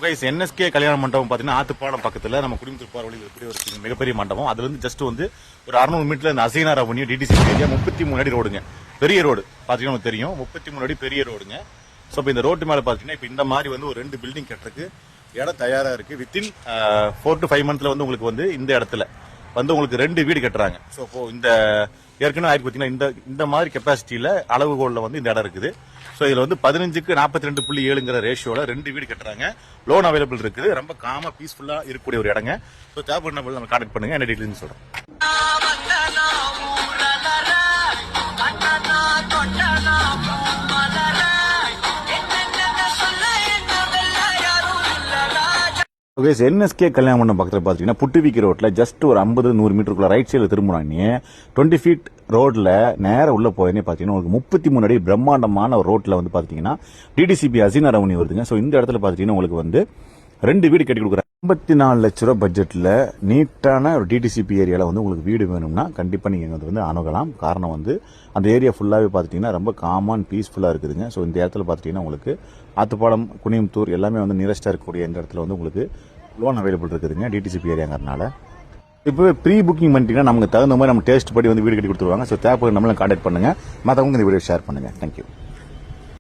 Guys NSK கல்யாண மண்டபம் பார்த்தீங்கன்னா ஆத்துப்பாலம் பக்கத்தில் நம்ம குடும்பத்துக்கு போகிற வழியில் எப்படி ஒரு மிகப்பெரிய மண்டபம். அதுல இருந்து ஜஸ்ட் வந்து ஒரு 600 மீட்டர்ல இந்த அசீனா ரெவன்யூ டிடிசி ஏரியா 33 அடி ரோடுங்க. பெரிய ரோடு பார்த்தீங்கன்னா உங்களுக்கு தெரியும், 33 அடி பெரிய ரோடுங்க. ஸோ இப்போ இந்த ரோட்டு மேலே பார்த்தீங்கன்னா இப்போ இந்த மாதிரி வந்து ஒரு 2 பில்டிங் கட்டுறதுக்கு இடம் தயாராக இருக்கு. வித்தின் 4 to 5 months வந்து உங்களுக்கு வந்து இந்த இடத்துல வந்து உங்களுக்கு 2 வீடு கட்டுறாங்க. ஸோ இப்போ இந்த ஏற்கனவே ஆயிரத்தி பார்த்தீங்கன்னா இந்த மாதிரி கெப்பாசிட்டியில அளவுகோலில் வந்து இந்த இடம் இருக்குது. ஸோ இதுல வந்து 15க்கு 42.7ங்கிற ரேஷியோல 2 வீடு கட்டுறாங்க. லோன் அவைலபிள் இருக்குது. ரொம்ப காமா பீஸ்ஃபுல்லா இருக்கக்கூடிய ஒரு இடங்க. ஸோ தேவைப்படுற நம்ம கான்டாக்ட் பண்ணுங்க. என்ன டீட்டெயில்ஸ் சொல்றேன். என்எஸ்கே கல்யாண மண்டபம் பக்கத்தில் பார்த்தீங்கன்னா புட்டுவிக்கி ரோட்ல ஜஸ்ட் ஒரு 50-100 மீட்டருக்குள்ள ரைட் சைடில் திரும்பினானே 20 feet ரோட்ல நேரம் உள்ள போயினே பார்த்தீங்கன்னா உங்களுக்கு 33 அடி பிரம்மாண்டமான ஒரு ரோட்ல வந்து பார்த்தீங்கன்னா டிடிசிபி அசீனா ரெவன்யூ வருதுங்க. ஸோ இந்த இடத்துல பார்த்தீங்கன்னா உங்களுக்கு வந்து 2 வீடு கட்டி கொடுக்குறாங்க. 54 லட்ச ரூபாய் பட்ஜெட்ல நீட்டான ஒரு டிடிசிபி ஏரியாவில் வந்து உங்களுக்கு வீடு வேணும்னா கண்டிப்பா நீங்க வந்து அணுகலாம். காரணம் வந்து அந்த ஏரியா ஃபுல்லாவே பார்த்துட்டீங்கன்னா ரொம்ப காமன் பீஸ்ஃபுல்லா இருக்குதுங்க. ஸோ இந்த இடத்துல பார்த்துட்டீங்கன்னா உங்களுக்கு ஆத்துப்பாலம், குனியம்புத்தூர் எல்லாமே வந்து நியரஸ்டா இருக்கக்கூடிய இந்த இடத்துல வந்து உங்களுக்கு லோன் அவைலபிள் இருக்குதுங்க டிடிசிபி ஏரியாங்கிறதுனால. இப்போ ப்ரீ புக்கிங் பண்ணிட்டீங்கன்னா நமக்கு தகுந்த மாதிரி நம்ம டேஸ்ட் படி வந்து வீடு கட்டி கொடுத்துருவாங்க. ஸோ தேவைப்படுற நம்மளும் கான்டாக்ட் பண்ணுங்க. மற்றவங்க இந்த வீடியோ ஷேர் பண்ணுங்க. தேங்க்யூ.